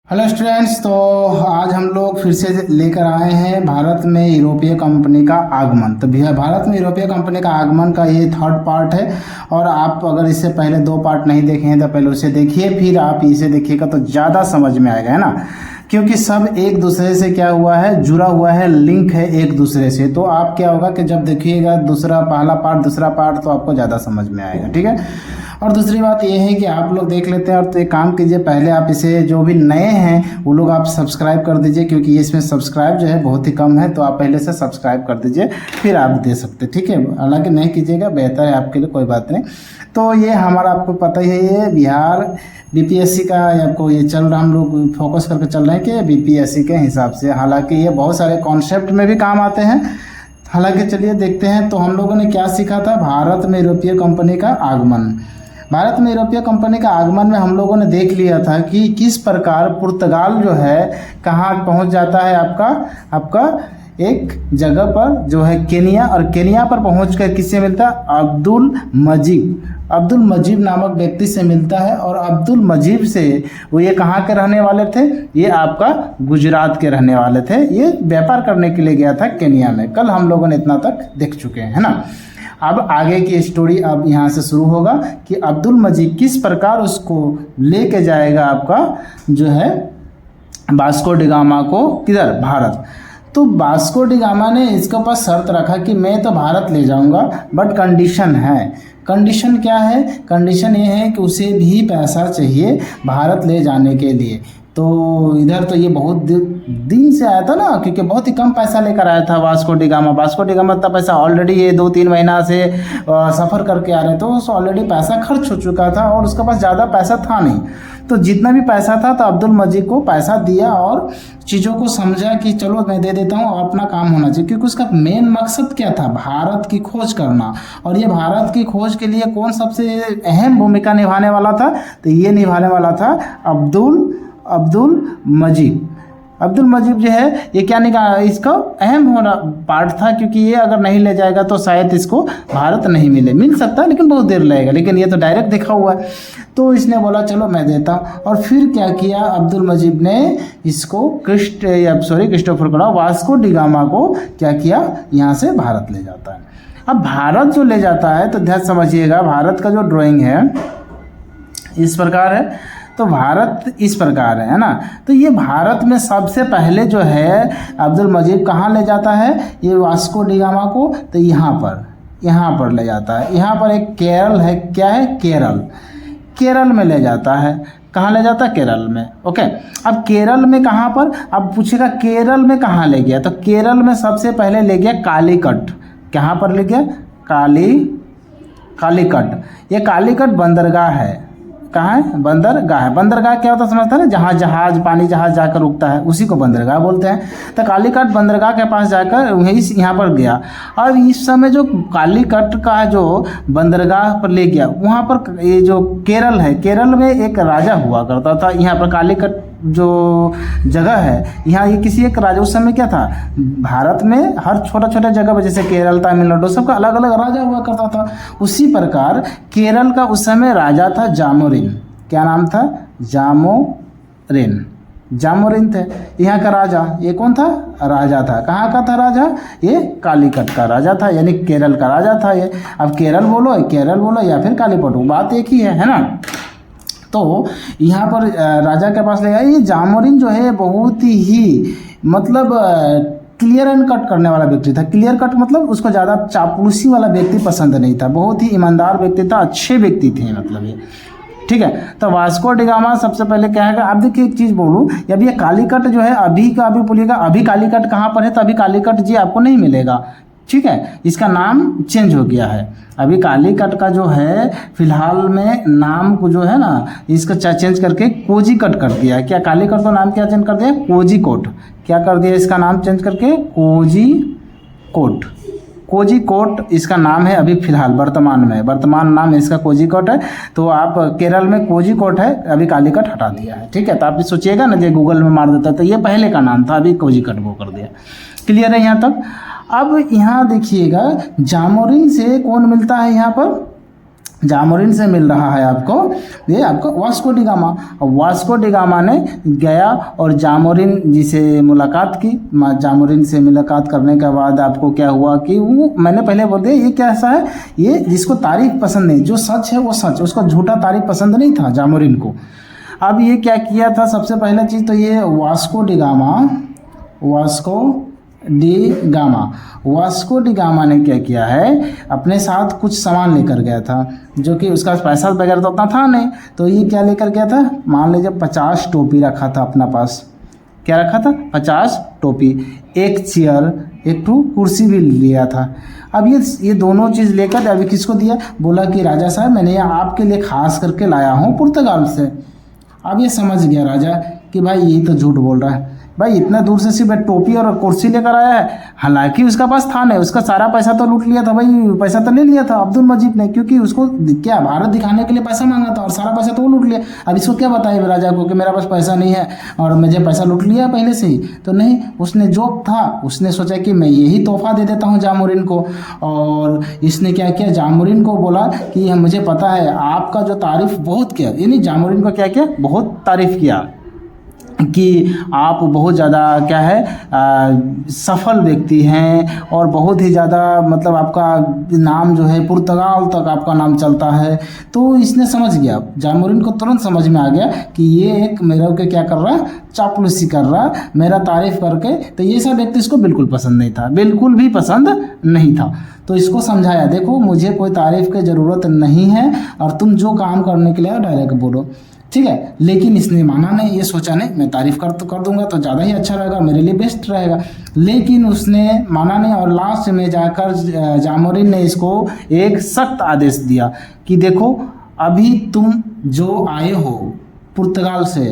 Hello students, तो आज हम लोग फिर से लेकर आए हैं भारत में यूरोपीय कंपनी का आगमन। तो भैया भारत में यूरोपीय कंपनी का आगमन का ये थर्ड पार्ट है। और आप अगर इससे पहले दो पार्ट नहीं देखे हैं तो पहले उसे देखिए, फिर आप इसे देखिएगा तो ज़्यादा समझ में आएगा, है ना। क्योंकि सब एक दूसरे से क्या हुआ है, जुड़ा हुआ है, लिंक है एक दूसरे से। तो आप क्या होगा कि जब देखिएगा पहला पार्ट दूसरा पार्ट तो आपको ज़्यादा समझ में आएगा, ठीक है। और दूसरी बात यह है कि आप लोग देख लेते हैं और तो एक काम कीजिए, पहले आप इसे जो भी नए हैं वो लोग आप सब्सक्राइब कर दीजिए, क्योंकि इसमें सब्सक्राइब जो है बहुत ही कम है। तो आप पहले से सब्सक्राइब कर दीजिए, फिर आप दे सकते, ठीक है। हालांकि नहीं कीजिएगा बेहतर है आपके लिए, कोई बात नहीं। तो ये हमारा आपको पता ही है, ये बिहार बीपीएससी का आपको ये चल रहा, हम लोग फोकस करके चल रहे हैं कि बीपीएससी के हिसाब से। हालांकि ये बहुत सारे कॉन्सेप्ट में भी काम आते हैं। हालांकि चलिए देखते हैं। तो हम लोगों ने क्या सीखा था, भारत में यूरोपीय कंपनी का आगमन। भारत में यूरोपीय कंपनी का आगमन में हम लोगों ने देख लिया था कि किस प्रकार पुर्तगाल जो है कहाँ पहुँच जाता है, आपका एक जगह पर जो है केनिया, और केनिया पर पहुंचकर किससे मिलता है, अब्दुल मजीब नामक व्यक्ति से मिलता है। और अब्दुल मजीब से वो ये कहाँ के रहने वाले थे, ये आपका गुजरात के रहने वाले थे। ये व्यापार करने के लिए गया था केनिया में। कल हम लोगों ने इतना तक देख चुके हैं, है ना। अब आगे की स्टोरी अब यहाँ से शुरू होगा कि अब्दुल मजीद किस प्रकार उसको लेके जाएगा आपका जो है वास्को डी गामा को, किधर, भारत। तो वास्को डी गामा ने इसके ऊपर शर्त रखा कि मैं तो भारत ले जाऊंगा, बट कंडीशन है। कंडीशन क्या है, कंडीशन ये है कि उसे भी पैसा चाहिए भारत ले जाने के लिए। तो इधर तो ये बहुत दिन से आया था ना, क्योंकि बहुत ही कम पैसा लेकर आया था Vasco D gamma. Vasco D gamma इतना पैसा ऑलरेडी ये 2-3 महीना से सफ़र करके आ रहे थे, तो ऑलरेडी पैसा खर्च हो चुका था और उसके पास ज़्यादा पैसा था नहीं। तो जितना भी पैसा था तो अब्दुल मजीद को पैसा दिया और चीज़ों को समझा कि चलो मैं दे देता हूँ, अपना काम होना चाहिए। क्योंकि उसका मेन मकसद क्या था, भारत की खोज करना। और ये भारत की खोज के लिए कौन सबसे अहम भूमिका निभाने वाला था, तो ये निभाने वाला था अब्दुल मजीब जो है, ये क्या निकाला, इसका अहम होना पार्ट था। क्योंकि ये अगर नहीं ले जाएगा तो शायद इसको भारत नहीं मिल सकता है, लेकिन बहुत देर लगेगा। लेकिन ये तो डायरेक्ट देखा हुआ है, तो इसने बोला चलो मैं देता हूँ। और फिर क्या किया, अब्दुल मजीब ने इसको Christopher Columbus, Vasco D gamma को क्या किया, यहाँ से भारत ले जाता है। अब भारत जो ले जाता है तो ध्यान समझिएगा, भारत का जो ड्राइंग है इस प्रकार है। तो भारत इस प्रकार है ना। तो ये भारत में सबसे पहले जो है अब्दुल मजीद कहाँ ले जाता है, ये वास्को डी गामा को, तो यहाँ पर ले जाता है। यहाँ पर एक केरल है, क्या है, केरल में ले जाता है। कहाँ ले जाता है, केरल में। ओके, अब केरल में कहाँ पर, अब पूछेगा केरल में कहाँ ले गया, तो केरल में सबसे पहले ले गया कालीकट। कहाँ पर ले गया, कालीकट। ये कालीकट बंदरगाह है। कहाँ है, बंदरगाह है। बंदरगाह क्या होता है समझता है ना, जहाँ जहाज, पानी जहाज जाकर रुकता है, उसी को बंदरगाह बोलते हैं। तो कालीकट बंदरगाह के पास जाकर वहीं यहाँ पर गया। और इस समय जो कालीकट का जो बंदरगाह पर ले गया, वहाँ पर ये जो केरल है, केरल में एक राजा हुआ करता था। यहाँ पर कालीकट जो जगह है, यहाँ ये किसी एक राजा, उस समय क्या था, भारत में हर छोटा जगह पर, जैसे केरल, तमिलनाडु, सबका अलग अलग राजा हुआ करता था। उसी प्रकार केरल का उस समय राजा था जामोरिन। क्या नाम था, जामोरिन थे यहाँ का राजा। ये कौन था, राजा था। कहाँ का था राजा, ये कालीकट का राजा था, यानी केरल का राजा था ये। अब केरल बोलो या फिर कालीकट, बात एक ही है ना। तो यहाँ पर राजा के पास ले गया। ये जामोरिन जो है बहुत ही मतलब क्लियर एंड कट करने वाला व्यक्ति था। क्लियर कट मतलब उसको ज़्यादा चापलूसी वाला व्यक्ति पसंद नहीं था, बहुत ही ईमानदार व्यक्ति था, अच्छे व्यक्ति थे मतलब ये, ठीक है। तो वास्को डी गामा सबसे पहले क्या है, अब देखिए एक चीज़ बोलूँ, अब ये कालीकट जो है अभी बोलिएगा, अभी कालीकट कहाँ पर है, तो अभी कालीकट जी आपको नहीं मिलेगा, ठीक है। इसका नाम चेंज हो गया है। अभी कालीकट का जो है फिलहाल में नाम को जो है ना, इसका चेंज करके कोझीकोड कर दिया है। क्या कालीकट का नाम क्या चेंज कर दिया, कोझीकोड। क्या कर दिया, इसका नाम चेंज करके कोझीकोड इसका नाम है अभी फिलहाल, वर्तमान नाम इसका कोझीकोड है। तो आप केरल में कोझीकोड है, अभी कालीकट हटा दिया है, ठीक है। तो आप सोचिएगा ना, जो गूगल में मार देता है तो ये पहले का नाम था, अभी कोझीकोड वो कर दिया। क्लियर है यहाँ तक। अब यहाँ देखिएगा जामोरिन से कौन मिलता है, यहाँ पर जामोरिन से मिल रहा है आपको, ये आपको वास्को डी गामा। और वास्को डी गामा ने गया और जामोरिन जी से मुलाकात की। जामोरिन से मुलाकात करने के बाद आपको क्या हुआ कि वो, मैंने पहले बोल दिया, ये क्या ऐसा है, ये जिसको तारीफ पसंद नहीं, जो सच है वो सच, उसको झूठा तारीफ पसंद नहीं था जामोरिन को। अब ये क्या किया था, सबसे पहला चीज़ तो ये वास्को डी गामा ने क्या किया है, अपने साथ कुछ सामान लेकर गया था, जो कि उसका पैसा वगैरह तो उतना था नहीं। तो ये क्या लेकर गया था, मान लीजिए 50 टोपी रखा था अपना पास। क्या रखा था, 50 टोपी, एक चेयर, एक ठो कुर्सी भी लिया था। अब ये दोनों चीज़ लेकर अभी किसको दिया, बोला कि राजा साहब मैंने ये आपके लिए खास करके लाया हूँ पुर्तगाल से। अब ये समझ गया राजा कि भाई ये तो झूठ बोल रहा है, भाई इतना दूर से सिर्फ टोपी और कुर्सी लेकर आया है, हालांकि उसका पास था नहीं, उसका सारा पैसा तो लूट लिया था भाई, पैसा तो ले लिया था अब्दुल मजीद ने, क्योंकि उसको क्या भारत दिखाने के लिए पैसा मांगा था और सारा पैसा तो वो लूट लिया। अब इसको क्या बताए राजा को कि मेरा पास पैसा नहीं है और मुझे पैसा लूट लिया पहले से ही, तो नहीं, उसने जो था उसने सोचा कि मैं यही तोहफा दे देता हूँ जामोरिन को। और इसने क्या किया, जामोरिन को बोला कि मुझे पता है आपका जो तारीफ बहुत किया, यानी जामोरिन को क्या किया, बहुत तारीफ किया कि आप बहुत ज़्यादा क्या है सफल व्यक्ति हैं और बहुत ही ज़्यादा मतलब आपका नाम जो है पुर्तगाल तक आपका नाम चलता है। तो इसने समझ गया, जामोरिन को तुरंत समझ में आ गया कि ये एक मेरे को क्या कर रहा है, चापलूसी कर रहा, मेरा तारीफ करके। तो ये सब व्यक्ति इसको बिल्कुल पसंद नहीं था, बिल्कुल भी पसंद नहीं था। तो इसको समझाया, देखो मुझे कोई तारीफ की ज़रूरत नहीं है और तुम जो काम करने के लिए डायरेक्ट बोलो, ठीक है। लेकिन इसने माना नहीं, ये सोचा नहीं मैं तारीफ कर दूंगा तो ज़्यादा ही अच्छा रहेगा, मेरे लिए बेस्ट रहेगा। लेकिन उसने माना नहीं और लास्ट में जाकर जामोरिन ने इसको एक सख्त आदेश दिया कि देखो अभी तुम जो आए हो पुर्तगाल से,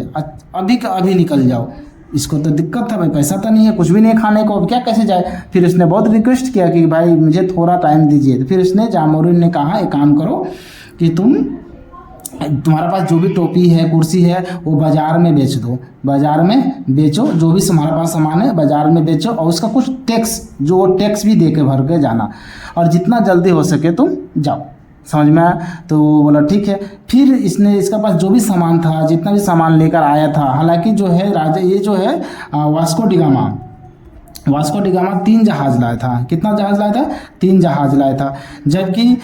अभी का अभी निकल जाओ। इसको तो दिक्कत था भाई, पैसा तो नहीं है, कुछ भी नहीं खाने को, अब क्या कैसे जाए। फिर उसने बहुत रिक्वेस्ट किया कि भाई मुझे थोड़ा टाइम दीजिए। तो फिर उसने जामोरिन ने कहा एक काम करो कि तुम्हारे पास जो भी टोपी है कुर्सी है वो बाज़ार में बेच दो, बाज़ार में बेचो, जो भी तुम्हारे पास सामान है बाज़ार में बेचो और उसका कुछ टैक्स, जो वो टैक्स भी दे के भर के जाना और जितना जल्दी हो सके तुम जाओ। समझ में आया? तो बोला ठीक है। फिर इसने इसका पास जो भी सामान था, जितना भी सामान लेकर आया था, हालांकि जो है राजा, ये जो है वास्को डी गामा 3 जहाज़ लाया था। कितना जहाज़ लाया था? 3 जहाज़ लाया था। जबकि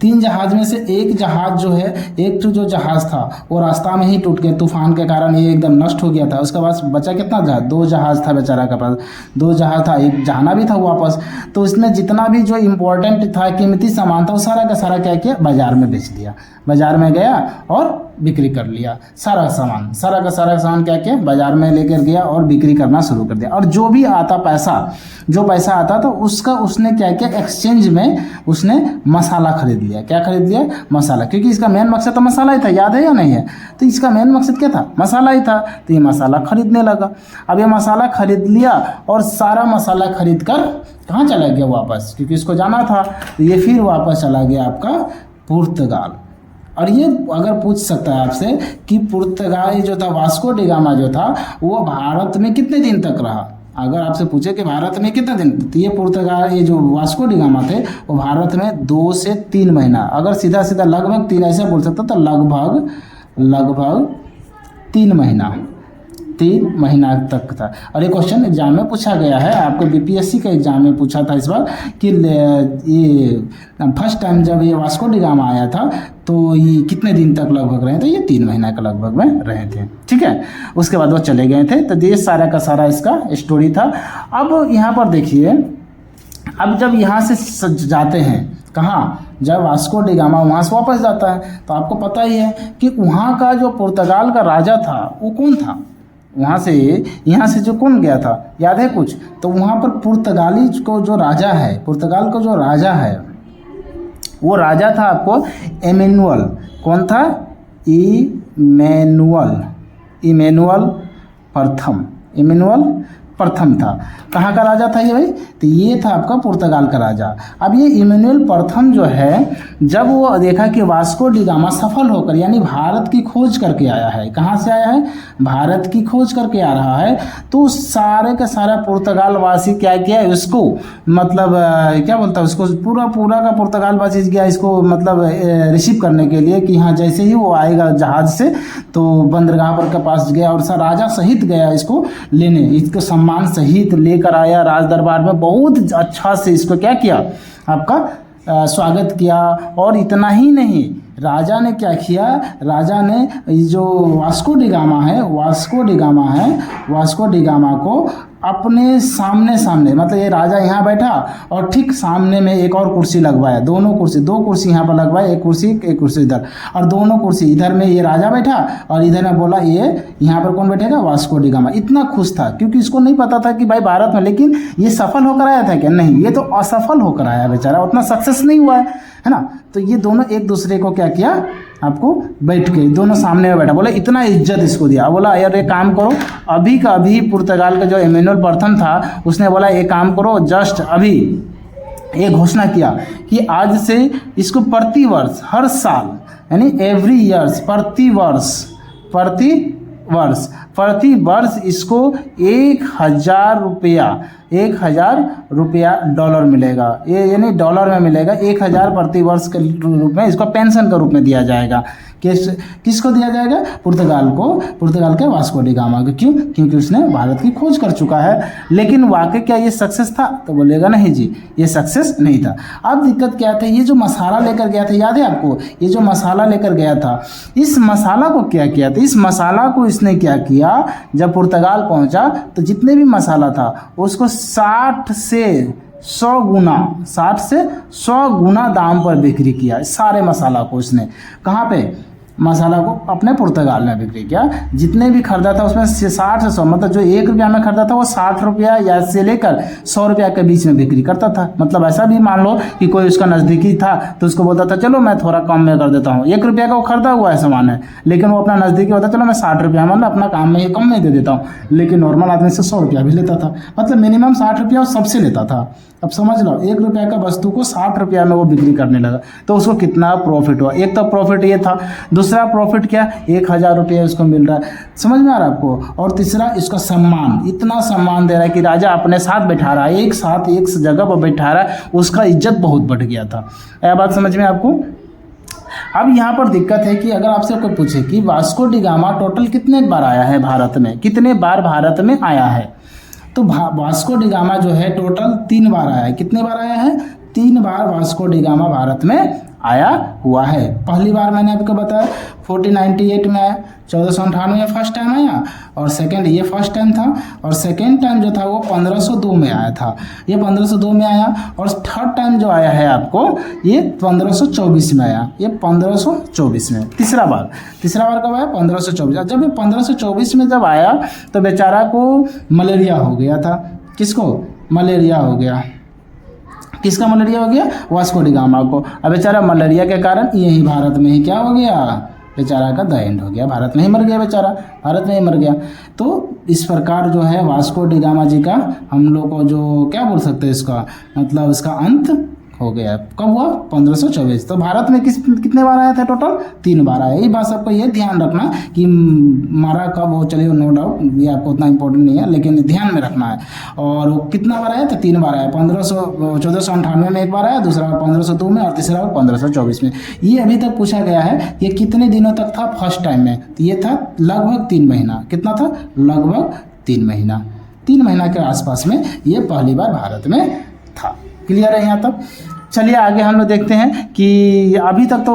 3 जहाज़ में से एक जहाज़ जो है, एक तो जो जहाज़ था वो रास्ता में ही टूट गया, तूफान के कारण ये एकदम नष्ट हो गया था। उसके पास बचा कितना जहाज़? 2 जहाज़ था बेचारा के पास, 2 जहाज़ था, एक जाना भी था वापस। तो इसमें जितना भी जो इम्पोर्टेंट था, कीमती सामान था, वो सारा का सारा क्या किया, बाज़ार में बेच दिया। बाज़ार में गया और बिक्री कर लिया सारा का सारा सामान क्या किया, बाज़ार में लेकर गया और बिक्री करना शुरू कर दिया। और जो भी आता जो पैसा आता तो उसका उसने क्या किया, एक्सचेंज में उसने मसाला खरीद लिया। क्या खरीद लिया? मसाला, क्योंकि इसका मेन मकसद तो मसाला ही था, याद है या नहीं है? तो इसका मेन मकसद क्या था? मसाला ही था। तो ये मसाला खरीदने लगा। अब ये मसाला खरीद लिया और सारा मसाला खरीद कर कहाँ चला गया वापस, क्योंकि इसको जाना था। तो ये फिर वापस चला गया आपका पुर्तगाल। और ये अगर पूछ सकता है आपसे कि पुर्तगाल जो था, वास्को डी गामा जो था, वो भारत में कितने दिन तक रहा, अगर आपसे पूछे कि भारत में कितने दिन, तो ये पुर्तगाल, ये जो वास्को डी गामा थे वो भारत में 2 से 3 महीना, अगर सीधा सीधा लगभग 3 ऐसा बोल सकता तो लगभग 3 महीना तक था। और ये क्वेश्चन एग्जाम में पूछा गया है, आपको बीपीएससी का एग्जाम में पूछा था इस बार कि ये फर्स्ट टाइम जब ये वास्को डी गामा आया था तो ये कितने दिन तक लगभग रहे थे, ये 3 महीना का लगभग में रहे थे, ठीक है। उसके बाद वो चले गए थे। तो ये सारा का सारा इसका स्टोरी था। अब यहाँ पर देखिए, अब जब यहाँ से जाते हैं कहाँ, जब वास्को डी गामा वहाँ से वापस जाता है तो आपको पता ही है कि वहाँ का जो पुर्तगाल का राजा था वो कौन था, वहाँ से यहाँ से जो कौन गया था, याद है कुछ? तो वहाँ पर पुर्तगाल का जो राजा है वो राजा था आपको इमैनुअल। कौन था? इमैनुअल प्रथम था। कहाँ का राजा था ये भाई? तो ये था आपका पुर्तगाल का राजा। अब ये इमैनुअल प्रथम जो है, जब वो देखा कि वास्को डी गामा सफल होकर यानी भारत की खोज करके आया है, कहाँ से आया है? भारत की खोज करके आ रहा है, तो सारे का सारा पुर्तगाल वासी क्या किया इसको, मतलब क्या बोलता है उसको, पूरा का पुर्तगाल वासी गया इसको मतलब रिसीव करने के लिए कि हाँ जैसे ही वो आएगा जहाज से तो बंदरगाह पर के पास गया और राजा सहित गया इसको लेने, इसको सम्मान सहित लेकर आया राज दरबार में, बहुत अच्छा से इसको क्या किया आपका स्वागत किया। और इतना ही नहीं, राजा ने क्या किया, राजा ने जो वास्को डी गामा है, वास्को डी गामा को अपने सामने मतलब ये राजा यहाँ बैठा और ठीक सामने में एक और कुर्सी लगवाया, दो कुर्सी यहाँ पर लगवाया, एक कुर्सी इधर, और दोनों कुर्सी इधर में ये राजा बैठा और इधर में बोला ये यहाँ पर कौन बैठेगा? Vasco D gamma. इतना खुश था क्योंकि इसको नहीं पता था कि भाई भारत में, लेकिन ये सफल होकर आया था क्या? नहीं, ये तो असफल होकर आया बेचारा, उतना सक्सेस नहीं हुआ है ना। तो ये दोनों एक दूसरे को क्या किया, आपको बैठ के दोनों सामने में बैठा, बोला इतना इज्जत इसको दिया। बोला यार एक काम करो, अभी का अभी पुर्तगाल का जो इमैनुअल प्रथम था उसने बोला एक काम करो, जस्ट अभी ये घोषणा किया कि आज से इसको प्रतिवर्ष, हर साल यानी एवरी ईयर्स, प्रति वर्ष इसको 1,000 रुपया डॉलर मिलेगा, ये यानी डॉलर में मिलेगा 1,000 प्रति वर्ष के रूप में इसको पेंशन के रूप में दिया जाएगा। किसको दिया जाएगा? पुर्तगाल के वास्को डी गामा को। क्यों? क्योंकि उसने भारत की खोज कर चुका है। लेकिन वाकई क्या ये सक्सेस था? तो बोलेगा नहीं जी, ये सक्सेस नहीं था। अब दिक्कत क्या था, ये जो मसाला लेकर गया था, याद है आपको? ये जो मसाला लेकर गया था, इस मसाला को क्या किया था? इस मसाला को इसने क्या किया, जब पुर्तगाल पहुंचा तो जितने भी मसाला था उसको 60 से 100 गुना दाम पर बिक्री किया। सारे मसाला को उसने कहाँ पे? मसाला को अपने पुर्तगाल में बिक्री किया। जितने भी खरीदा था उसमें 60 से 100, मतलब जो 1 रुपया में खरीदा था वो 60 रुपया या से लेकर 100 रुपया के बीच में बिक्री करता था। मतलब ऐसा भी मान लो कि कोई उसका नज़दीकी था तो उसको बोलता था चलो मैं थोड़ा कम में कर देता हूँ, 1 रुपया का वो खरीदा हुआ है सामान है, लेकिन वो अपना नज़दीकी होता चलो मैं 60 रुपया मतलब अपना काम में ये कम में दे देता हूँ, लेकिन नॉर्मल आदमी से 100 रुपया भी लेता था। मतलब मिनिमम 60 रुपया वो सबसे लेता था। अब समझ लो 1 रुपया का वस्तु को 60 रुपया में वो बिक्री करने लगा, तो उसको कितना प्रॉफिट हुआ। एक तो प्रॉफिट ये था, दूसरा प्रॉफिट क्या, 1,000 रुपया उसको मिल रहा है, समझ में आ रहा है आपको। और तीसरा इसका सम्मान, इतना सम्मान दे रहा है कि राजा अपने साथ बैठा रहा है, एक साथ एक जगह पर बैठा रहा है, उसका इज्जत बहुत बढ़ गया था। यह बात समझ में आपको। अब यहाँ पर दिक्कत है कि अगर आपसे कोई पूछे कि वास्को डी गामा टोटल कितने बार आया है भारत में, कितने बार भारत में आया है, तो वास्को डी गामा जो है टोटल 3 बार आया है। कितने बार आया है? 3 बार वास्को डी गामा भारत में आया हुआ है। पहली बार मैंने आपको बताया 1498 में आया, 1498 में फर्स्ट टाइम आया, और सेकंड ये फर्स्ट टाइम था, और सेकंड टाइम जो था वो 1502 में आया था, ये 1502 में आया, और थर्ड टाइम जो आया है आपको ये 1524 में आया, ये 1524 में। तीसरा बार कब आया? 1524। जब ये 1524 में जब आया तो बेचारा को मलेरिया हो गया था। किसको? मलेरिया हो गया। किसका मलेरिया हो गया? वास्को डी गामा को। अब बेचारा मलेरिया के कारण यही भारत में ही क्या हो गया, बेचारा का द एंड हो गया, भारत में ही मर गया बेचारा, भारत में ही मर गया। तो इस प्रकार जो है वास्को डी गामा जी का हम लोग को जो क्या बोल सकते हैं इसका मतलब इसका अंत हो गया। कब हुआ? 1524। तो भारत में कितने बार आया था? टोटल 3 बार आया। यही बात सबको ये ध्यान रखना कि मारा कब हो, चलिए नो डाउट ये आपको उतना इंपॉर्टेंट नहीं है, लेकिन ध्यान में रखना है। और वो कितना बार आया था? 3 बार आया। 1498 में एक बार आया, दूसरा बार 1502 में, और तीसरा बार 1524 में। ये अभी तक पूछा गया है ये कितने दिनों तक था फर्स्ट टाइम में, तो ये था लगभग 3 महीना। कितना था? लगभग 3 महीना। 3 महीना के आसपास में ये पहली बार भारत में था। क्लियर है यहाँ तक? चलिए आगे हम लोग देखते हैं कि अभी तक तो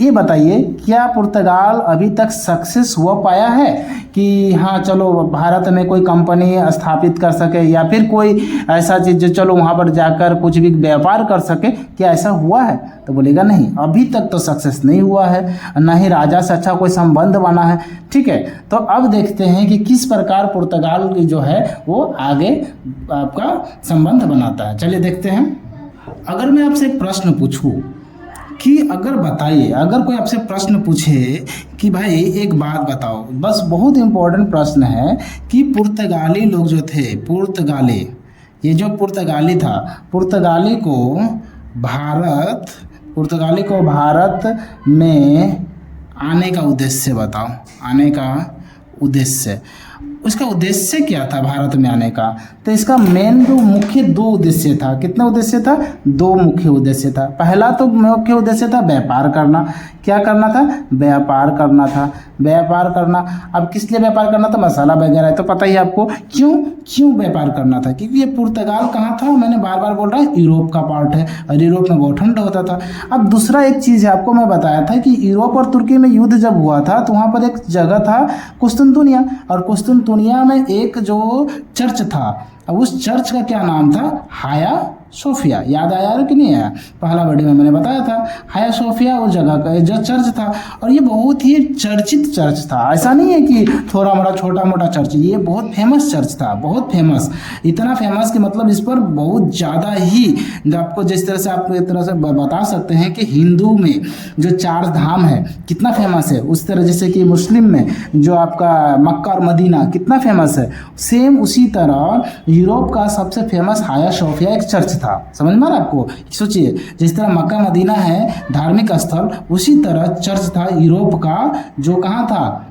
ये बताइए क्या पुर्तगाल अभी तक सक्सेस हुआ पाया है कि हाँ चलो भारत में कोई कंपनी स्थापित कर सके या फिर कोई ऐसा चीज़ जो चलो वहाँ पर जाकर कुछ भी व्यापार कर सके, क्या ऐसा हुआ है? तो बोलेगा नहीं, अभी तक तो सक्सेस नहीं हुआ है, ना ही राजा से अच्छा कोई संबंध बना है। ठीक है, तो अब देखते हैं कि किस प्रकार पुर्तगाल जो है वो आगे आपका संबंध बनाता है। चलिए देखते हैं। अगर मैं आपसे एक प्रश्न पूछूं कि अगर बताइए, अगर कोई आपसे प्रश्न पूछे कि भाई एक बात बताओ, बस बहुत इंपॉर्टेंट प्रश्न है कि पुर्तगाली लोग जो थे, पुर्तगाली, ये जो पुर्तगाली था, पुर्तगाली को भारत में आने का उद्देश्य बताओ, आने का उद्देश्य, उसका उद्देश्य क्या था भारत में आने का? तो इसका मेन जो मुख्य दो उद्देश्य था, कितना उद्देश्य था? दो मुख्य उद्देश्य था। पहला तो मुख्य उद्देश्य था व्यापार करना। क्या करना था? व्यापार करना था, व्यापार करना। अब किस लिए व्यापार करना था? मसाला वगैरह है तो पता ही आपको। क्यों व्यापार करना था? क्योंकि ये पुर्तगाल कहाँ था? मैंने बार बार बोल रहा है, यूरोप का पार्ट है और यूरोप में बहुत ठंड होता था। अब दूसरा एक चीज़ है, आपको मैं बताया था कि यूरोप और तुर्की में युद्ध जब हुआ था तो वहाँ पर एक जगह था कुस्तुनतुनिया, और कुस्तुनतुनिया में एक जो चर्च था, अब उस चर्च का क्या नाम था? हाया सोफिया। याद आया कि नहीं आया? पहला वीडियो में मैंने बताया था, हाया सोफिया उस जगह का जो चर्च था, और ये बहुत ही चर्चित चर्च था। ऐसा नहीं है कि थोड़ा मोड़ा छोटा मोटा चर्च, ये बहुत फेमस चर्च था, बहुत फेमस, इतना फेमस कि मतलब इस पर बहुत ज़्यादा ही, आपको जिस तरह से आप एक तरह से बता सकते हैं कि हिंदू में जो 4 धाम है कितना फेमस है, उस तरह जैसे कि मुस्लिम में जो आपका मक्का और मदीना कितना फेमस है, सेम उसी तरह यूरोप का सबसे फेमस हाया सोफिया एक चर्च था। समझ में आ रहा आपको? सोचिए, जिस तरह मक्का मदीना है धार्मिक स्थल, उसी तरह चर्च था यूरोप का, जो कहाँ था?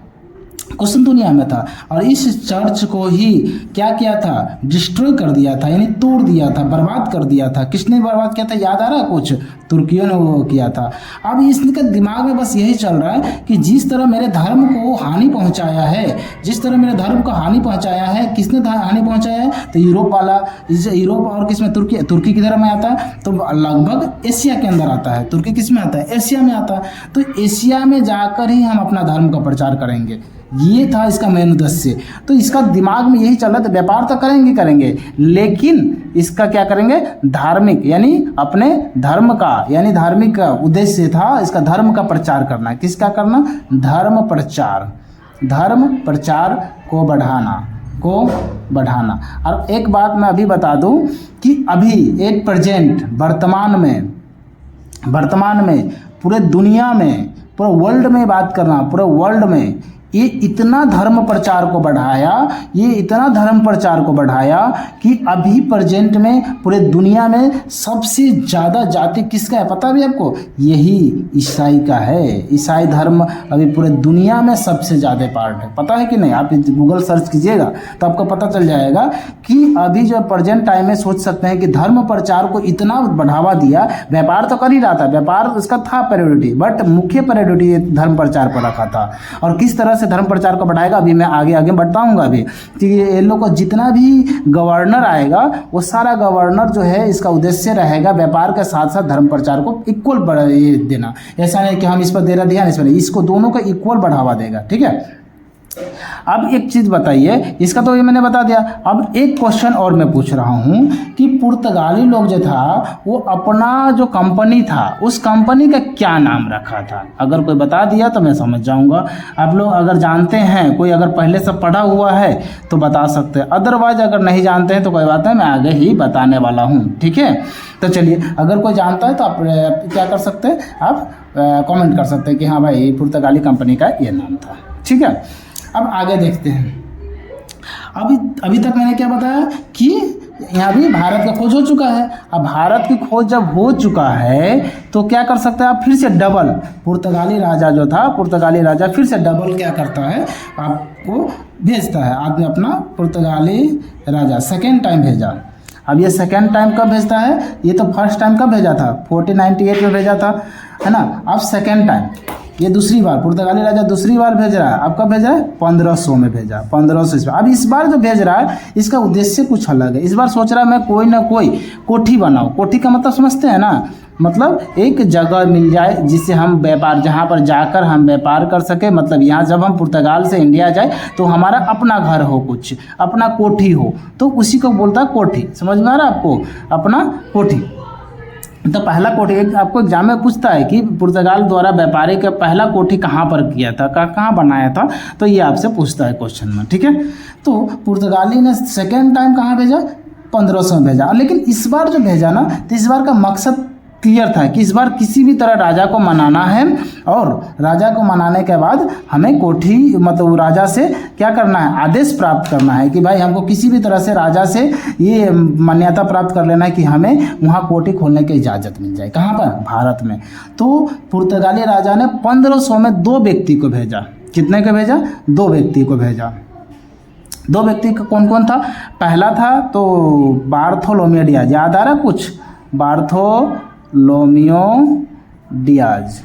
कुस्तुनतुनिया में था। और इस चर्च को ही क्या किया था? डिस्ट्रॉय कर दिया था, यानी तोड़ दिया था, बर्बाद कर दिया था। किसने बर्बाद किया था? याद आ रहा है कुछ? तुर्कियों ने वो किया था। अब इसके दिमाग में बस यही चल रहा है कि जिस तरह मेरे धर्म को हानि पहुंचाया है, जिस तरह मेरे धर्म को हानि पहुंचाया है, किसने हानि पहुंचाया है? तो यूरोप वाला। यूरोप और किस में? तुर्की किधर में आता है? तो लगभग एशिया के अंदर आता है। तुर्की किस में आता है? एशिया में आता है। तो एशिया में जाकर ही हम अपना धर्म का प्रचार करेंगे, ये था इसका मेन उद्देश्य। तो इसका दिमाग में यही चल रहा था, व्यापार तो करेंगे, लेकिन इसका क्या करेंगे? धार्मिक, यानी अपने धर्म का, यानी धार्मिक का उद्देश्य था इसका धर्म का प्रचार करना। किसका करना? धर्म प्रचार को बढ़ाना। और एक बात मैं अभी बता दूं कि अभी एट प्रेजेंट वर्तमान में पूरे दुनिया में, पूरे वर्ल्ड में बात करना, पूरे वर्ल्ड में ये इतना धर्म प्रचार को बढ़ाया कि अभी प्रेजेंट में पूरे दुनिया में सबसे ज़्यादा जाति किसका है पता भी आपको? यही ईसाई का है। ईसाई धर्म अभी पूरे दुनिया में सबसे ज़्यादा पार्ट है, पता है कि नहीं? आप गूगल सर्च कीजिएगा तो आपको पता चल जाएगा कि अभी जो प्रेजेंट टाइम में सोच सकते हैं कि धर्म प्रचार को इतना बढ़ावा दिया। व्यापार तो कर ही रहा था, व्यापार उसका था प्रायोरिटी, बट मुख्य प्रायोरिटी धर्म प्रचार पर रखा था। और किस तरह धर्म प्रचार को बढ़ाएगा अभी मैं आगे बताऊंगा अभी कि ये लोग को जितना भी गवर्नर आएगा वो सारा गवर्नर जो है इसका उद्देश्य रहेगा व्यापार के साथ साथ धर्म प्रचार को इक्वल देना। ऐसा नहीं कि हम इस पर दे रहे ध्यान, इस पर नहीं, इसको दोनों का इक्वल बढ़ावा देगा। ठीक है। अब एक चीज़ बताइए, इसका तो ये मैंने बता दिया। अब एक क्वेश्चन और मैं पूछ रहा हूँ कि पुर्तगाली लोग जो था वो अपना जो कंपनी था उस कंपनी का क्या नाम रखा था? अगर कोई बता दिया तो मैं समझ जाऊँगा। आप लोग अगर जानते हैं, कोई अगर पहले से पढ़ा हुआ है तो बता सकते हैं, अदरवाइज अगर नहीं जानते हैं तो कोई बात नहीं, मैं आगे ही बताने वाला हूँ। ठीक है। तो चलिए, अगर कोई जानता है तो आप क्या कर सकते हैं? आप कमेंट कर सकते हैं कि हाँ भाई पुर्तगाली कंपनी का ये नाम था। ठीक है। अब आगे देखते हैं। अभी तक मैंने क्या बताया कि यहाँ भी भारत का खोज हो चुका है। अब भारत की खोज जब हो चुका है तो क्या कर सकते हैं आप? फिर से डबल, पुर्तगाली राजा जो था, पुर्तगाली राजा फिर से डबल क्या करता है? आपको भेजता है। आदमी अपना पुर्तगाली राजा सेकेंड टाइम भेजा। अब ये सेकेंड टाइम कब भेजता है? ये तो फर्स्ट टाइम कब भेजा था? 1498 में भेजा था, है ना। अब सेकेंड टाइम, ये दूसरी बार पुर्तगाली राजा दूसरी बार भेज रहा है। अब कब भेजा है? 1500 में भेजा, 1500 ईस्वी। अब इस बार जो भेज रहा है इसका उद्देश्य कुछ अलग है। इस बार सोच रहा है मैं कोई ना कोई कोठी बनाऊँ। कोठी का मतलब समझते हैं ना? मतलब एक जगह मिल जाए जिससे हम व्यापार, जहाँ पर जाकर हम व्यापार कर सके। मतलब यहाँ जब हम पुर्तगाल से इंडिया जाए तो हमारा अपना घर हो, कुछ अपना कोठी हो, तो उसी को बोलता है कोठी। समझ में आ रहा है आपको? अपना कोठी। तो पहला कोठी आपको एग्जाम में पूछता है कि पुर्तगाल द्वारा व्यापारी का पहला कोठी कहाँ पर किया था, कहाँ बनाया था, तो ये आपसे पूछता है क्वेश्चन में। ठीक है। तो पुर्तगाली ने सेकेंड टाइम कहाँ भेजा? 1500 में भेजा। लेकिन इस बार जो भेजा ना, तो इस बार का मकसद क्लियर था कि इस बार किसी भी तरह राजा को मनाना है, और राजा को मनाने के बाद हमें कोठी मतलब राजा से क्या करना है, आदेश प्राप्त करना है कि भाई हमको किसी भी तरह से राजा से ये मान्यता प्राप्त कर लेना है कि हमें वहाँ कोठी खोलने की इजाज़त मिल जाए। कहाँ पर? भारत में। तो पुर्तगाली राजा ने 1500 में 2 व्यक्ति को भेजा। कितने को भेजा? 2 व्यक्ति को भेजा। 2 व्यक्ति का कौन कौन था? पहला था तो बार्थोलोमेव डियाज, याद आ रहा कुछ? बार्थोलोमेव डियाज,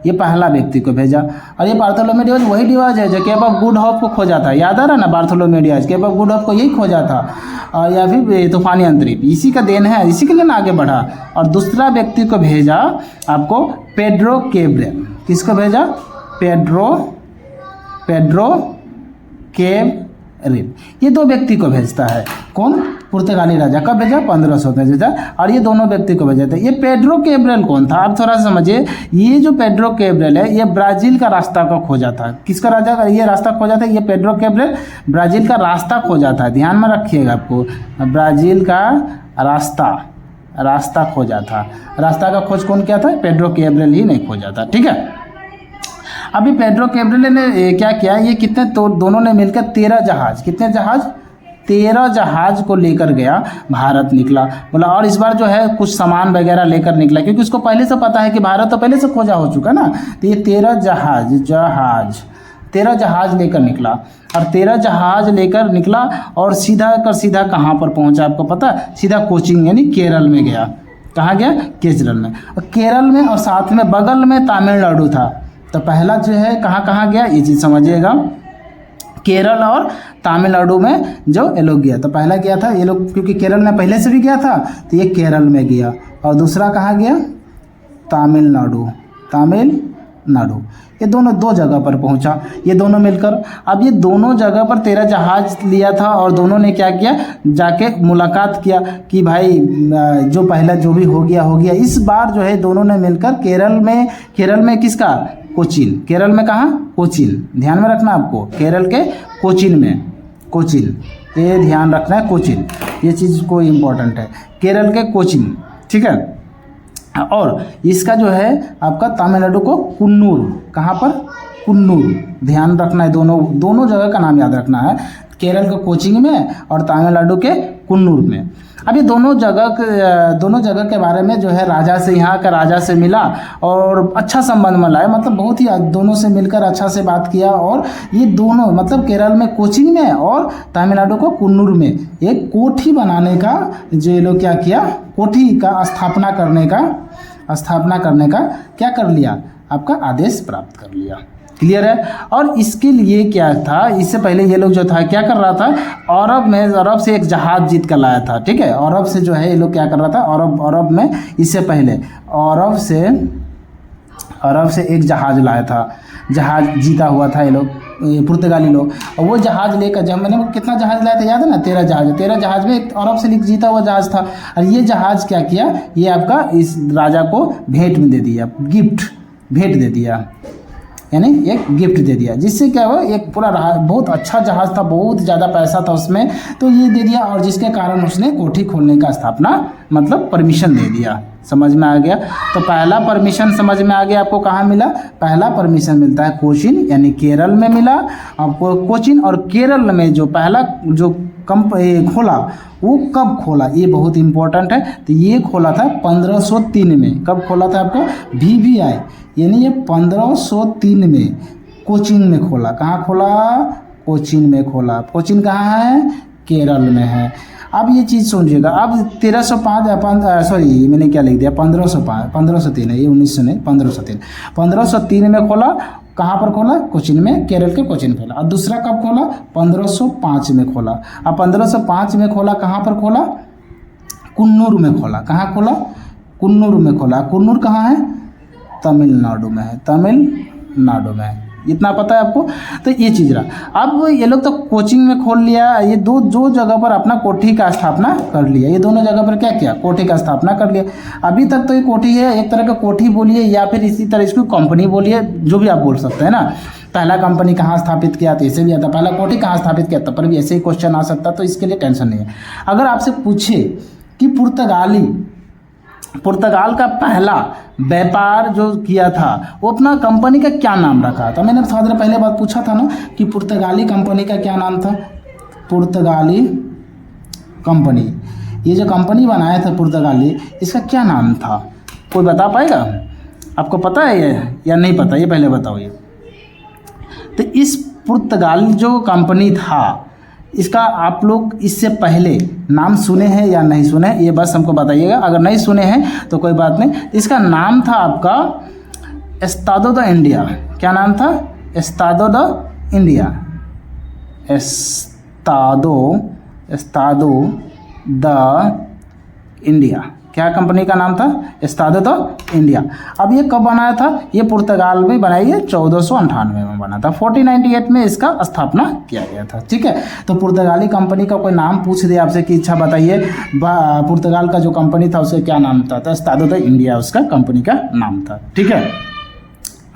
ये पहला व्यक्ति को भेजा। और ये बार्थोलोमेव डियाज वही डियाज है जो केप ऑफ गुड होप को खोजा था, याद आ रहा ना? Bartholomew Dias Cape of Good Hope को यही खोजा था, और या फिर तूफानी अंतरिक्ष, इसी का देन है, इसी के लिए ना आगे बढ़ा। और दूसरा व्यक्ति को भेजा आपको पेड्रो कैब्रल। किसको भेजा? Pedro Cabral. ये 2 व्यक्ति को भेजता है। कौन? पुर्तगाली राजा। कब भेजा? 1500 में भेजा। और ये दोनों व्यक्ति को भेजा था। ये पेड्रो कैब्रल कौन था? आप थोड़ा सा समझिए। ये जो पेड्रो कैब्रल है, ये ब्राज़ील का रास्ता को खोजा था। किसका राजा का ये रास्ता खोजा था? ये पेड्रो कैब्रल ब्राज़ील का रास्ता खोजा था। ध्यान में रखिएगा, आपको ब्राज़ील का रास्ता खोजा था। रास्ता का खोज कौन किया था? पेड्रो कैब्रल ही नहीं खोजा था। ठीक है। अभी पेड्रो कैब्रल ने क्या किया, ये कितने तो दोनों ने मिलकर 13 जहाज, कितने जहाज? 13 जहाज को लेकर गया, भारत निकला। बोला और इस बार जो है कुछ सामान वगैरह लेकर निकला, क्योंकि उसको पहले से पता है कि भारत तो पहले से खोजा हो चुका ना। तो ये 13 जहाज लेकर निकला। और 13 जहाज लेकर निकला और सीधा कहाँ पर पहुँचा आपको पता? सीधा कोचीन यानी केरल में गया। कहाँ गया? केरल में। और केरल में और साथ में बगल में तमिलनाडु था। तो पहला जो है कहाँ गया, ये चीज़ समझिएगा। केरल और तमिलनाडु में जो ये लोग गया। तो पहला क्या था, ये लोग क्योंकि केरल में पहले से भी गया था, तो ये केरल में गया। और दूसरा कहाँ गया? तमिलनाडु। ये दोनों 2 जगह पर पहुंचा, ये दोनों मिलकर। अब ये दोनों जगह पर 13 जहाज लिया था, और दोनों ने क्या किया, जाके मुलाकात किया कि भाई जो पहला जो भी हो गया। इस बार जो है दोनों ने मिलकर केरल में किसका? कोचीन। केरल में कहाँ? कोचीन। ध्यान में रखना आपको, केरल के कोचीन में, ये ध्यान रखना है, कोचीन, ये चीज़ को इम्पोर्टेंट है, केरल के कोचीन। ठीक है। और इसका जो है आपका तमिलनाडु को कुन्नूर, कहाँ पर? कुन्नूर। ध्यान रखना है, दोनों जगह का नाम याद रखना है, केरल के कोचीन में और तमिलनाडु के कुन्नूर में। अब ये दोनों जगह के बारे में जो है राजा से, यहाँ का राजा से मिला और अच्छा संबंध में लाया, मतलब बहुत ही दोनों से मिलकर अच्छा से बात किया। और ये दोनों मतलब केरल में कोचीन में और तमिलनाडु को कुन्नूर में एक कोठी बनाने का जो ये लोग क्या किया, कोठी का स्थापना करने का क्या कर लिया, आपका आदेश प्राप्त कर लिया। क्लियर है। और इसके लिए क्या था, इससे पहले ये लोग जो था क्या कर रहा था, अरब से एक जहाज जीत कर लाया था। ठीक है। अरब से जो है ये लोग क्या कर रहा था, अरब में इससे पहले अरब से एक जहाज लाया था, जहाज जीता हुआ था ये लोग, पुर्तगाली लोग। और वो जहाज लेकर, जब मैंने कितना जहाज लाया था याद है ना? 13 जहाज में एक अरब से जीता हुआ जहाज था। और ये जहाज क्या किया, ये आपका इस राजा को भेंट में दे दिया, भेंट दे दिया, यानी एक गिफ्ट दे दिया। जिससे क्या हुआ, एक पूरा बहुत अच्छा जहाज था, बहुत ज़्यादा पैसा था उसमें, तो ये दे दिया। और जिसके कारण उसने कोठी खोलने का स्थापना मतलब परमिशन दे दिया। समझ में आ गया? तो पहला परमिशन समझ में आ गया आपको कहाँ मिला? पहला परमिशन मिलता है कोचीन यानी केरल में मिला आपको। कोचीन और केरल में जो पहला जो खोला, वो कब खोला, ये बहुत इंपॉर्टेंट है। तो ये खोला था 1503 में। कब खोला था आपको? VVI यानी ये 1503 में कोचीन में खोला। कहाँ खोला? कोचीन में खोला। कोचीन कहाँ है? केरल में है। अब ये चीज़ समझिएगा। अब 1305 मैंने क्या लिख दिया, 1503 है ये, 1900 नहीं, 1503 में खोला। कहाँ पर खोला? कोचीन में, केरल के कोचीन खोला। और दूसरा कब खोला? 1505 में खोला। अब 1505 में खोला, कहाँ पर खोला? कुन्नूर में खोला। कहाँ खोला? कुन्नूर में खोला। कुन्नूर कहाँ है? तमिलनाडु में है, तमिलनाडु में है। इतना पता है आपको? तो ये चीज़ रहा। अब ये लोग तो कोचिंग में खोल लिया, ये दो जगह पर अपना कोठी का स्थापना कर लिया। ये दोनों जगह पर क्या किया? कोठी का स्थापना कर लिया। अभी तक तो ये कोठी है, एक तरह का कोठी बोलिए या फिर इसी तरह इसको कंपनी बोलिए, जो भी आप बोल सकते हैं ना। पहला कंपनी कहाँ स्थापित किया, तो ऐसे भी आता। पहला कोठी कहाँ स्थापित किया, तब पर भी ऐसे ही क्वेश्चन आ सकता, तो इसके लिए टेंशन नहीं है। अगर आपसे पूछे कि पुर्तगाल का पहला व्यापार जो किया था वो अपना कंपनी का क्या नाम रखा था? मैंने थोड़ा देर पहले बात पूछा था ना कि पुर्तगाली कंपनी का क्या नाम था? पुर्तगाली कंपनी, ये जो कंपनी बनाया था पुर्तगाली, इसका क्या नाम था? कोई बता पाएगा? आपको पता है ये या नहीं पता? ये पहले बताओ। ये तो इस पुर्तगाली जो कंपनी था, इसका आप लोग इससे पहले नाम सुने हैं या नहीं सुने हैं, ये बस हमको बताइएगा। अगर नहीं सुने हैं तो कोई बात नहीं। इसका नाम था आपका एस्तादो द इंडिया। क्या नाम था? एस्तादो द इंडिया। एस्तादो द इंडिया। क्या कंपनी का नाम था? एस्तादो द इंडिया। अब ये कब बनाया था? ये पुर्तगाल में बनाई है 1498 में बना था। 1498 में इसका स्थापना किया गया था। ठीक है, तो पुर्तगाली कंपनी का कोई नाम पूछ दे आपसे कि इच्छा बताइए पुर्तगाल का जो कंपनी था उसका क्या नाम था? तो एस्तादो द इंडिया उसका कंपनी का नाम था। ठीक है,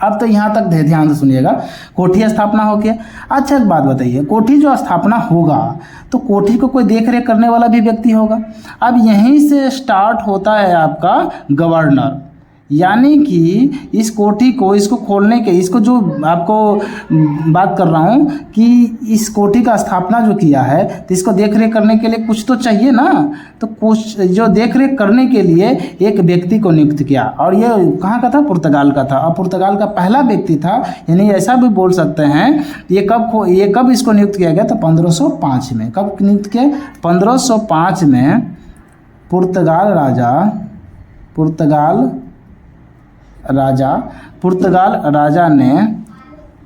अब तो यहाँ तक ध्यान से सुनिएगा। कोठी स्थापना हो गया। अच्छा एक बात बताइए, कोठी जो स्थापना होगा तो कोठी को कोई देख रेख करने वाला भी व्यक्ति होगा। अब यहीं से स्टार्ट होता है आपका गवर्नर, यानी कि इस कोठी को, इसको खोलने के, इसको जो आपको बात कर रहा हूँ कि इस कोठी का स्थापना जो किया है तो इसको देख रेख करने के लिए कुछ तो चाहिए ना। तो कुछ जो देख रेख करने के लिए एक व्यक्ति को नियुक्त किया, और ये कहाँ का था? पुर्तगाल का था। और पुर्तगाल का पहला व्यक्ति था, यानी ऐसा भी बोल सकते हैं ये कब इसको नियुक्त किया गया? तो 1505 में। कब नियुक्त किया? 1505 में पुर्तगाल राजा ने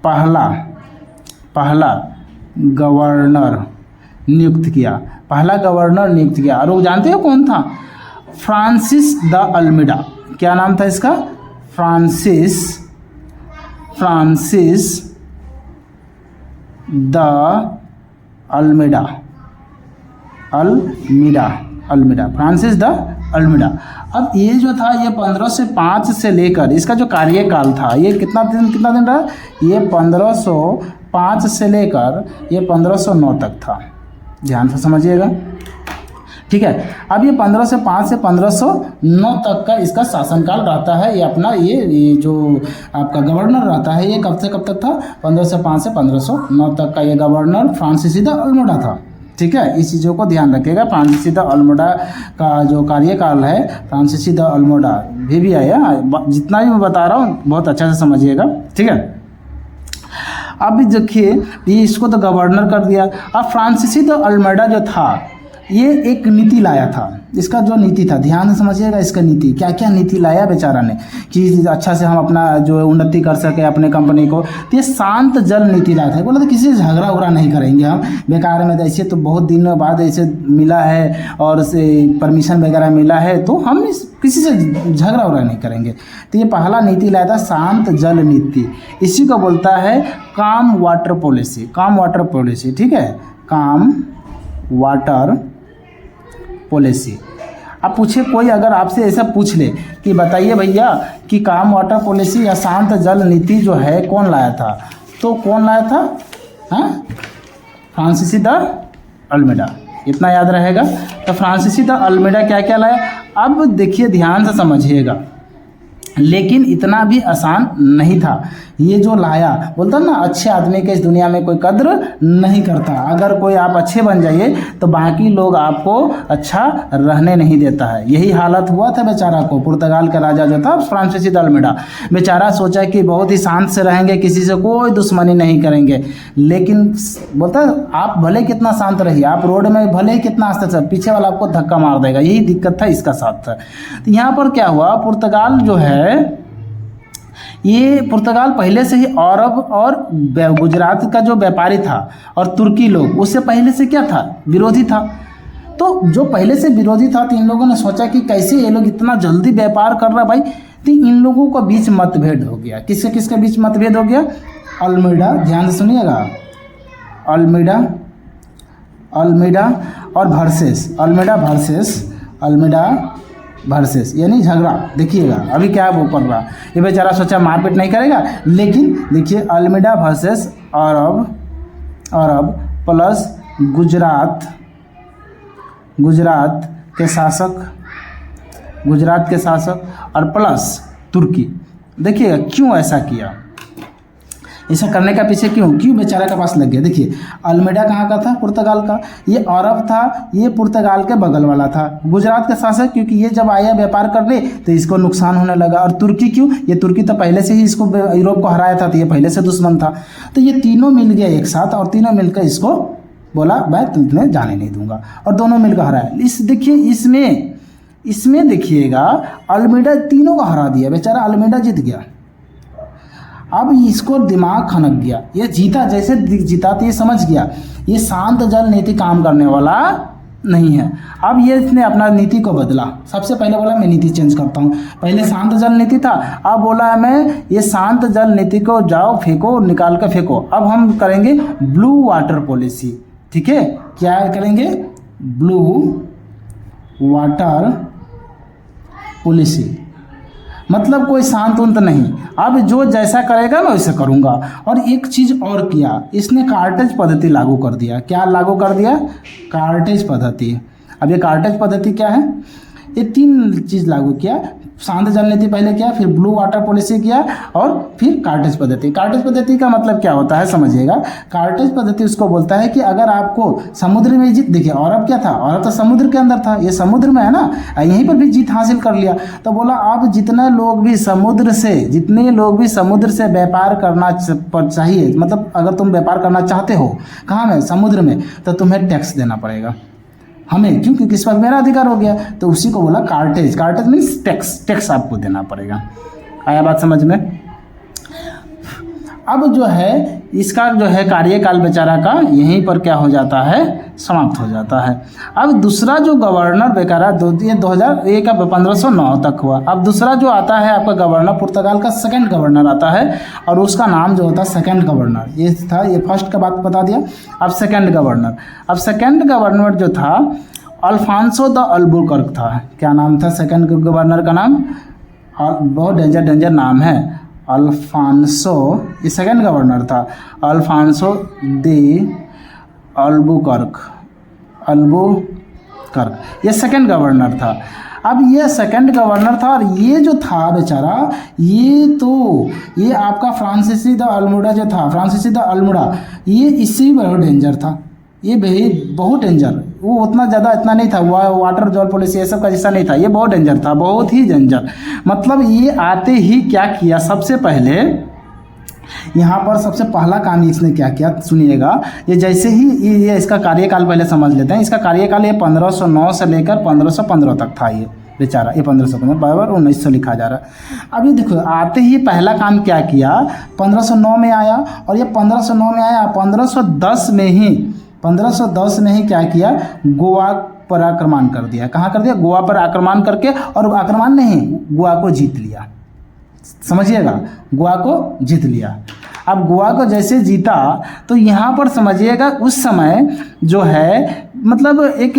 पहला गवर्नर नियुक्त किया। और वो जानते हो कौन था? Francis de Almeida. क्या नाम था इसका? Francis de Almeida. Francis de Almeida. अब ये जो था ये 1505 से लेकर इसका जो कार्यकाल था ये कितना दिन रहा? ये 1505 से लेकर ये 1509 तक था। ध्यान से समझिएगा। ठीक है, अब ये 1505 से 1509 तक का इसका शासनकाल रहता है। ये अपना ये जो आपका गवर्नर रहता है ये कब से कब तक था? 1505 से 1509 तक का ये गवर्नर फ्रांसिस द अल्मीडा था। ठीक है, इस चीज़ों को ध्यान रखिएगा। फ्रांसिस द अल्मीडा का जो कार्यकाल है, फ्रांसिस द अल्मीडा भी आया। जितना भी मैं बता रहा हूँ बहुत अच्छा से समझिएगा। ठीक है, अब देखिए ये इसको तो गवर्नर कर दिया। अब फ्रांसिस द अल्मीडा जो था ये एक नीति लाया था। इसका जो नीति था, ध्यान से समझिएगा, इसका नीति क्या क्या नीति लाया बेचारा ने कि अच्छा से हम अपना जो उन्नति कर सके अपने कंपनी को। तो ये शांत जल नीति लाया था। बोला तो किसी से झगड़ा उगड़ा नहीं करेंगे हम बेकार में। ऐसे तो बहुत दिनों बाद ऐसे मिला है और से परमिशन वगैरह मिला है तो हम किसी से झगड़ा उगड़ा नहीं करेंगे। तो ये पहला नीति लाया था शांत जल नीति। इसी को बोलता है काम वाटर पॉलिसी। ठीक है, काम वाटर पॉलिसी। अब पूछे कोई अगर आपसे ऐसा पूछ ले कि बताइए भैया कि काम वाटर पॉलिसी या शांत जल नीति जो है कौन लाया था, तो कौन लाया था? हाँ, फ्रांसिस द अल्मीडा। इतना याद रहेगा। तो फ्रांसिस द अल्मीडा क्या क्या लाया? अब देखिए ध्यान से समझिएगा, लेकिन इतना भी आसान नहीं था। ये जो लाया, बोलता ना अच्छे आदमी के इस दुनिया में कोई कद्र नहीं करता। अगर कोई आप अच्छे बन जाइए तो बाकी लोग आपको अच्छा रहने नहीं देता है। यही हालत हुआ था बेचारा को। पुर्तगाल का राजा जो था फ्रांसिस द अल्मीडा, बेचारा सोचा कि बहुत ही शांत से रहेंगे, किसी से कोई दुश्मनी नहीं करेंगे। लेकिन बोलता आप भले कितना शांत रहिए, आप रोड में भले ही कितना आस्ते से, पीछे वाला आपको धक्का मार देगा। यही दिक्कत था इसका साथ था। तो यहाँ पर क्या हुआ, पुर्तगाल जो है ये पुर्तगाल पहले से ही अरब और गुजरात का जो व्यापारी था और तुर्की लोग उससे पहले से क्या था? विरोधी था। तो जो पहले से विरोधी था तो इन लोगों ने सोचा कि कैसे ये लोग इतना जल्दी व्यापार कर रहा भाई। तो इन लोगों का बीच मतभेद हो गया। किसके किसके बीच मतभेद हो गया? अल्मीडा, ध्यान से सुनिएगा, अल्मीडा और वर्सेस यानी झगड़ा। देखिएगा अभी क्या वो कर रहा, ये बेचारा सोचा मारपीट नहीं करेगा, लेकिन देखिए अल्मीडा वर्सेस अरब प्लस गुजरात के शासक गुजरात के शासक और प्लस तुर्की। देखिएगा क्यों ऐसा किया, ऐसा करने का पीछे क्यों बेचारा के पास लग गया। देखिए अल्मेडा कहाँ का था, पुर्तगाल का, ये अरब था, ये पुर्तगाल के बगल वाला था। गुजरात के शासक क्योंकि ये जब आया व्यापार करने तो इसको नुकसान होने लगा। और तुर्की क्यों, ये तुर्की तो पहले से ही इसको यूरोप को हराया था, तो ये पहले से दुश्मन था। तो ये तीनों मिल गया एक साथ और तीनों मिलकर इसको बोला मैं तुम्हें जाने नहीं दूंगा, और दोनों मिलकर हराया। इस देखिए इसमें देखिएगा अल्मेडा तीनों को हरा दिया, बेचारा अल्मेडा जीत गया। अब इसको दिमाग खनक गया, ये जीता, जैसे जीता तो ये समझ गया ये शांत जल नीति काम करने वाला नहीं है। अब ये इसने अपना नीति को बदला। सबसे पहले बोला मैं नीति चेंज करता हूँ, पहले शांत जल नीति था, अब बोला मैं ये शांत जल नीति को जाओ फेंको, निकाल कर फेंको, अब हम करेंगे ब्लू वाटर पॉलिसी। ठीक है, क्या करेंगे, ब्लू वाटर पॉलिसी, मतलब कोई शांत उंत नहीं, अब जो जैसा करेगा मैं वैसे करूँगा। और एक चीज़ और किया, इसने कार्टेज पद्धति लागू कर दिया। क्या लागू कर दिया, कार्टेज पद्धति। अब ये कार्टेज पद्धति क्या है, ये 3 चीज़ लागू किया, शांत जल नीति पहले किया, फिर ब्लू वाटर पॉलिसी किया और फिर कार्टेज पद्धति। कार्टेज पद्धति का मतलब क्या होता है समझिएगा। कार्टेज पद्धति उसको बोलता है कि अगर आपको समुद्र में जीत, देखिए अरब क्या था, अरब तो समुद्र के अंदर था, ये समुद्र में है ना, यहीं पर भी जीत हासिल कर लिया। तो बोला आप जितने लोग भी समुद्र से व्यापार करना चाहिए, मतलब अगर तुम व्यापार करना चाहते हो कहाँ में, समुद्र में, तो तुम्हें टैक्स देना पड़ेगा हमें, क्यों, क्योंकि इस पर मेरा अधिकार हो गया। तो उसी को बोला कार्टेज। कार्टेज मीन्स टैक्स आपको देना पड़ेगा। आया बात समझ में। अब जो है इसका जो है कार्यकाल बेचारा का यहीं पर क्या हो जाता है, समाप्त हो जाता है। अब दूसरा जो गवर्नर बेचारा 2001 का 1509 तक हुआ। अब दूसरा जो आता है आपका गवर्नर, पुर्तगाल का सेकंड गवर्नर आता है और उसका नाम जो होता है सेकंड गवर्नर। ये था, ये फर्स्ट का बात बता दिया। अब सेकंड गवर्नर जो था अल्फांसो द अल्बुकर्क था। क्या नाम था सेकंड गवर्नर का नाम, बहुत डेंजर नाम है, अल्फांसो, ये सेकंड गवर्नर था, अल्फांसो दे अल्बुकर्क, ये सेकंड गवर्नर था। अब ये सेकंड गवर्नर था और ये जो था बेचारा, ये आपका फ्रांसीसी द अल्मुडा, ये इससे भी बहुत डेंजर था। ये बहुत डेंजर, वो उतना ज़्यादा इतना नहीं था, वाटर जल पॉलिसी ये सब का जैसा नहीं था, ये बहुत डेंजर था, बहुत ही डेंजर। मतलब ये आते ही क्या किया, सबसे पहले यहाँ पर सबसे पहला काम इसने क्या किया सुनिएगा। ये जैसे ही ये इसका कार्यकाल पहले समझ लेते हैं। इसका कार्यकाल ये 1509 से लेकर 1515 तक था। ये बेचारा ये 1515 बराबर 1900 लिखा जा रहा है। अब ये देखो आते ही पहला काम क्या किया, 1509 में आया और ये 1509 में आया, 1510 में ही क्या किया, गोवा पर आक्रमण कर दिया। कहाँ कर दिया, गोवा पर आक्रमण करके, और आक्रमण नहीं, गोवा को जीत लिया। समझिएगा, गोवा को जीत लिया। अब गोवा को जैसे जीता तो यहाँ पर समझिएगा उस समय जो है, मतलब एक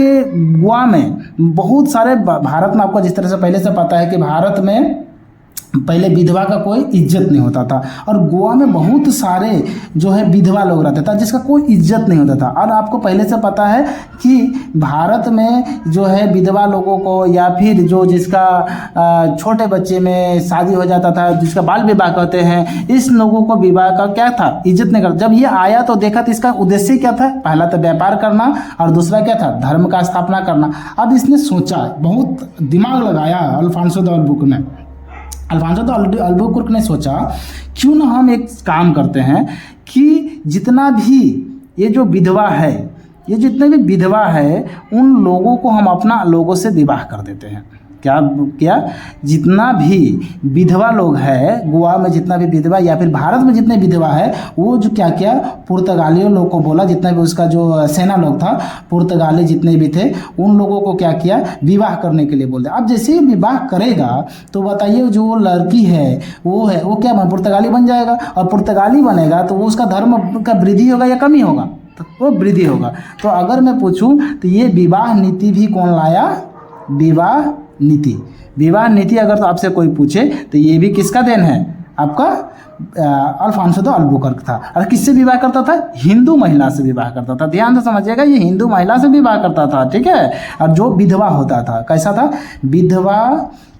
गोवा में बहुत सारे, भारत में आपको जिस तरह से पहले से पता है कि भारत में पहले विधवा का कोई इज्जत नहीं होता था, और गोवा में बहुत सारे जो है विधवा लोग रहते था जिसका कोई इज्जत नहीं होता था। और आपको पहले से पता है कि भारत में जो है विधवा लोगों को, या फिर जो जिसका छोटे बच्चे में शादी हो जाता था, जिसका बाल विवाह कहते हैं, इस लोगों को विवाह का क्या था, इज्जत नहीं करता। जब ये आया तो देखा तो इसका उद्देश्य क्या था, पहला तो व्यापार करना और दूसरा क्या था, धर्म का स्थापना करना। अब इसने सोचा, बहुत दिमाग लगाया अल्फांसो द अल्बुकर्क ने सोचा क्यों ना हम एक काम करते हैं कि जितना भी ये जो विधवा है, ये जितने भी विधवा है उन लोगों को हम अपना लोगों से विवाह कर देते हैं। क्या जितना भी विधवा लोग है गोवा में, जितना भी विधवा या फिर भारत में जितने विधवा है, वो जो क्या किया, पुर्तगालियों लोग को बोला, जितना भी उसका जो सेना लोग था, पुर्तगाली जितने भी थे उन लोगों को क्या किया, विवाह करने के लिए बोल दिया। अब जैसे ही विवाह करेगा तो बताइए जो लड़की है वो क्या पुर्तगाली बन जाएगा, और पुर्तगाली बनेगा तो वो उसका धर्म का वृद्धि होगा या कमी होगा, तो वो वृद्धि होगा। तो अगर मैं पूछूं तो ये विवाह नीति भी कौन लाया, विवाह नीति अगर तो आपसे कोई पूछे तो ये भी किसका देन है, आपका अल्फांसो द अल्बुकर्क था। और किससे विवाह करता था? हिंदू महिला से विवाह करता था। ध्यान से समझिएगा, ये हिंदू महिला से विवाह करता था, ठीक है। और जो विधवा होता था, कैसा था?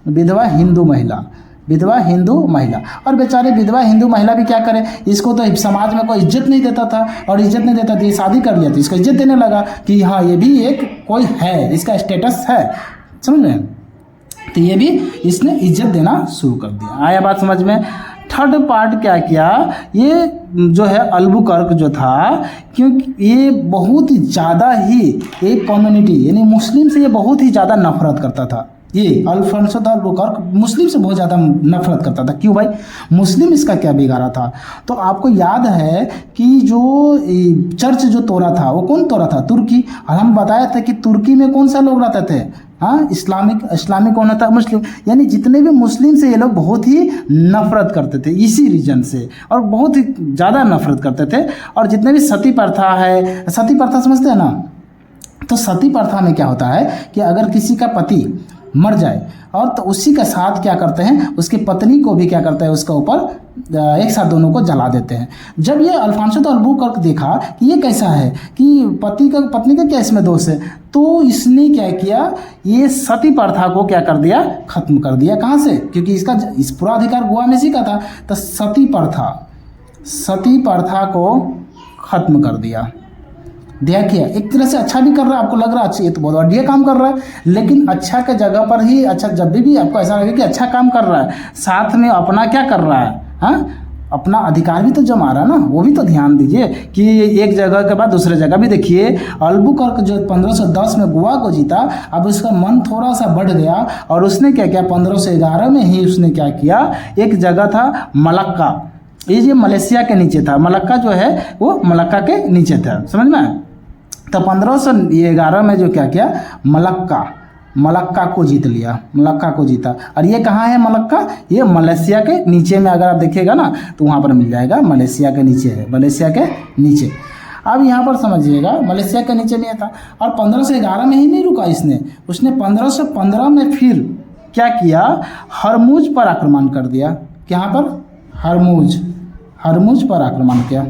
विधवा हिंदू महिला, विधवा हिंदू महिला। और बेचारे विधवा हिंदू महिला भी क्या करे, इसको तो समाज में कोई इज्जत नहीं देता था, और इज्जत नहीं देता था, ये शादी कर लिया तो इसको इज्जत देने लगा कि हाँ ये भी एक कोई है, इसका स्टेटस है, समझ में। तो ये भी इसने इज्जत देना शुरू कर दिया। आया बात समझ में। थर्ड पार्ट क्या किया, ये जो है अल्बुकर्क जो था, क्योंकि ये बहुत ही ज़्यादा ही एक कम्युनिटी यानी मुस्लिम से ये बहुत ही ज़्यादा नफरत करता था। ये अल्फांसो द अल्बुकर्क मुस्लिम से बहुत ज़्यादा नफरत करता था। क्यों भाई? मुस्लिम इसका क्या बिगाड़ा था? तो आपको याद है कि जो चर्च जो तोड़ा था वो कौन तोड़ा था? तुर्की। और हम बताए थे कि तुर्की में कौन सा लोग रहते थे? हाँ, इस्लामिक कौन था? मुस्लिम। यानी जितने भी मुस्लिम से ये लोग बहुत ही नफरत करते थे इसी रीजन से, और बहुत ही ज़्यादा नफरत करते थे। और जितने भी सती प्रथा है, सती प्रथा समझते हैं ना? तो सती प्रथा में क्या होता है कि अगर किसी का पति मर जाए और तो उसी के साथ क्या करते हैं, उसकी पत्नी को भी क्या करते हैं, उसके ऊपर एक साथ दोनों को जला देते हैं। जब ये अल्फांसो द अल्बुकर्क देखा कि ये कैसा है कि पत्नी का क्या इसमें दोष है, तो इसने क्या किया, ये सती प्रथा को क्या कर दिया, खत्म कर दिया। कहाँ से? क्योंकि इस पूरा अधिकार गोवा में सीखा था, तो सती प्रथा को खत्म कर दिया। देखिए एक तरह से अच्छा भी कर रहा है, आपको लग रहा है अच्छा ये तो बहुत बढ़िया काम कर रहा है, लेकिन अच्छा के जगह पर ही अच्छा, जब भी आपको ऐसा लगे कि अच्छा काम कर रहा है, साथ में अपना क्या कर रहा है, हाँ अपना अधिकार भी तो जमा रहा है ना, वो भी तो ध्यान दीजिए कि एक जगह के बाद दूसरे जगह भी देखिए। अल्बुकर्क जो 1510 में गोवा को जीता, अब उसका मन थोड़ा सा बढ़ गया और उसने क्या किया, 1511 में ही उसने क्या किया, एक जगह था मलक्का, ये मलेशिया के नीचे था, मलक्का जो है वो मलक्का के नीचे था, समझ में। तो 1511 में जो क्या किया, मलक्का को जीत लिया, मलक्का को जीता। और ये कहाँ है मलक्का? ये मलेशिया के नीचे में, अगर आप देखिएगा ना तो वहाँ पर मिल जाएगा, मलेशिया के नीचे है, मलेशिया के नीचे। अब यहाँ पर समझिएगा मलेशिया के नीचे में था। और 1511 में ही नहीं रुका उसने 1515 में फिर क्या किया, हरमुज पर आक्रमण कर दिया। यहाँ पर हरमुज पर आक्रमण किया,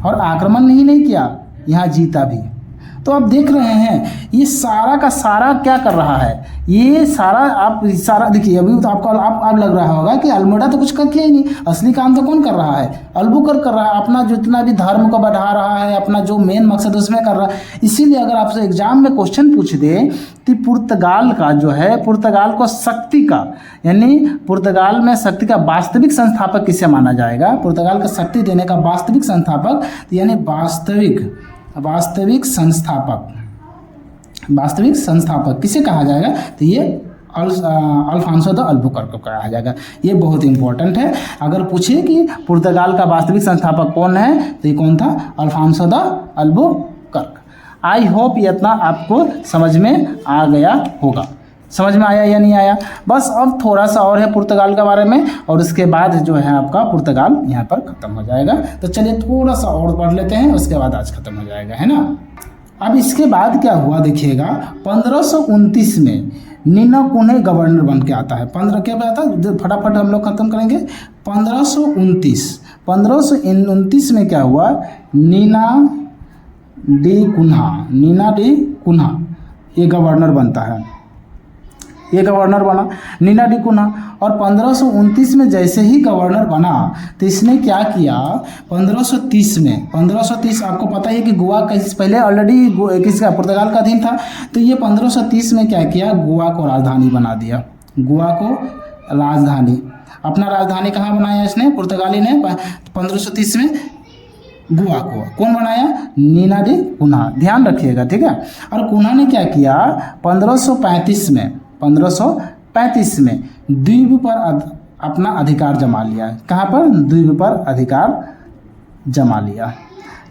और आक्रमण ही नहीं किया, यहाँ जीता भी। तो आप देख रहे हैं ये सारा का सारा क्या कर रहा है, ये सारा देखिए। अभी तो आपको आप लग रहा होगा कि अल्मोड़ा तो कुछ किया ही नहीं, असली काम तो कौन कर रहा है? अल्बुकर्क कर रहा है, अपना जितना भी धर्म को बढ़ा रहा है, अपना जो मेन मकसद उसमें कर रहा है। इसीलिए अगर आपसे एग्जाम में क्वेश्चन पूछ दे कि पुर्तगाल का जो है, पुर्तगाल को शक्ति का, यानी पुर्तगाल में शक्ति का वास्तविक संस्थापक किसे माना जाएगा, पुर्तगाल का शक्ति देने का वास्तविक संस्थापक, यानी वास्तविक संस्थापक किसे कहा जाएगा, तो ये अल्फांसो द अल्बुकर्क को कहा जाएगा। ये बहुत इंपॉर्टेंट है। अगर पूछे कि पुर्तगाल का वास्तविक संस्थापक कौन है, तो ये कौन था, Alfonso de Albuquerque. I hope ये इतना आपको समझ में आ गया होगा। समझ में आया या नहीं आया? बस अब थोड़ा सा और है पुर्तगाल के बारे में, और उसके बाद जो है आपका पुर्तगाल यहाँ पर ख़त्म हो जाएगा। तो चलिए थोड़ा सा और पढ़ लेते हैं, उसके बाद आज ख़त्म हो जाएगा, है ना। अब इसके बाद क्या हुआ देखिएगा, 1529 में नीना कुने गवर्नर बन के आता है। 15 क्या आता है, फटाफट हम लोग खत्म करेंगे। 1529 में क्या हुआ, नीना डी कुन्हा ये गवर्नर बनता है, ये गवर्नर बना नीना डी कुन्हा। और 1529 में जैसे ही गवर्नर बना तो इसने क्या किया, 1530 आपको पता है कि गोवा पहले ऑलरेडी किसका, पुर्तगाल का अधीन था। तो ये 1530 में क्या किया, गोवा को राजधानी बना दिया। गोवा को राजधानी, अपना राजधानी कहाँ बनाया इसने, पुर्तगाली ने 1530 में गोवा को कौन बनाया, नीना डी कुन्हा। ध्यान रखिएगा, ठीक है। और कुन्हा ने क्या किया, 1535 में द्वीप पर अपना अधिकार जमा लिया। कहाँ पर, द्वीप पर अधिकार जमा लिया,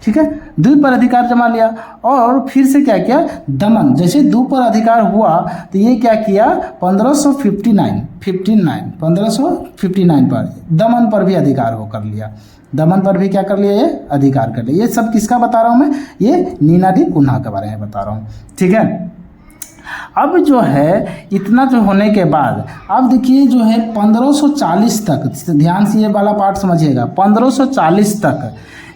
ठीक है, द्वीप पर अधिकार जमा लिया। और फिर से क्या किया, दमन, जैसे द्वीप पर अधिकार हुआ तो ये क्या किया, 1559 पर दमन पर भी अधिकार हो कर लिया, दमन पर भी क्या कर लिया, ये अधिकार कर लिया। ये सब किसका बता रहा हूँ मैं, ये नीना डी कुन्हा के बारे में बता रहा हूँ, ठीक है। अब जो है इतना जो होने के बाद अब देखिए जो है 1540 तक, ध्यान से ये वाला पार्ट समझिएगा, 1540 तक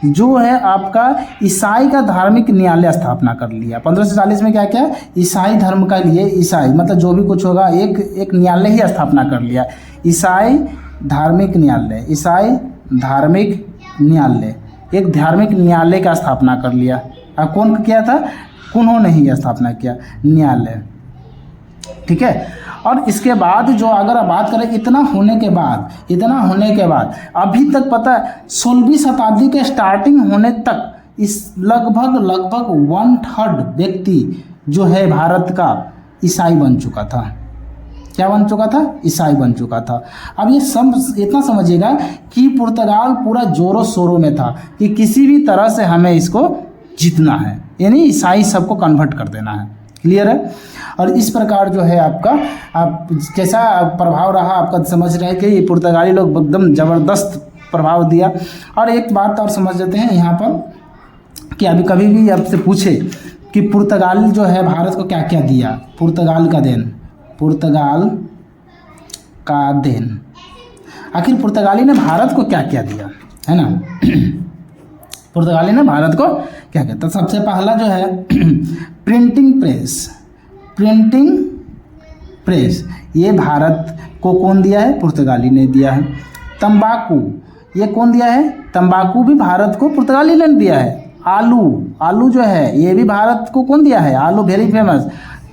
जो है आपका ईसाई का धार्मिक न्यायालय स्थापना कर लिया। 1540 में क्या क्या, ईसाई धर्म का लिए, ईसाई मतलब जो भी कुछ होगा एक न्यायालय ही स्थापना कर लिया, ईसाई धार्मिक न्यायालय, ईसाई धार्मिक न्यायालय, एक धार्मिक न्यायालय का स्थापना कर लिया। अब कौन किया था, उन्होंने ही स्थापना किया न्यायालय, ठीक है। और इसके बाद जो अगर आप बात करें इतना होने के बाद अभी तक पता है 16वीं शताब्दी के स्टार्टिंग होने तक इस लगभग 1/3 व्यक्ति जो है भारत का ईसाई बन चुका था। क्या बन चुका था, ईसाई बन चुका था। अब ये सब इतना समझिएगा कि पुर्तगाल पूरा जोरों शोरों में था कि किसी भी तरह से हमें इसको जीतना है, यानी ईसाई सबको कन्वर्ट कर देना है। क्लियर है। और इस प्रकार जो है आपका आप कैसा प्रभाव रहा आपका, समझ रहे हैं कि पुर्तगाली लोग एकदम ज़बरदस्त प्रभाव दिया। और एक बात और समझ लेते हैं यहाँ पर कि अभी कभी भी आपसे पूछे कि पुर्तगाल जो है भारत को क्या क्या दिया, पुर्तगाल का देन, आखिर पुर्तगाली ने भारत को क्या क्या दिया, है ना। पुर्तगाली ने भारत को क्या क्या, तो सबसे पहला जो है प्रिंटिंग प्रेस, ये भारत को कौन दिया है, पुर्तगाली ने दिया है। तंबाकू, ये कौन दिया है, तंबाकू भी भारत को पुर्तगाली ने दिया है। आलू जो है ये भी भारत को कौन दिया है, आलू वेरी फेमस।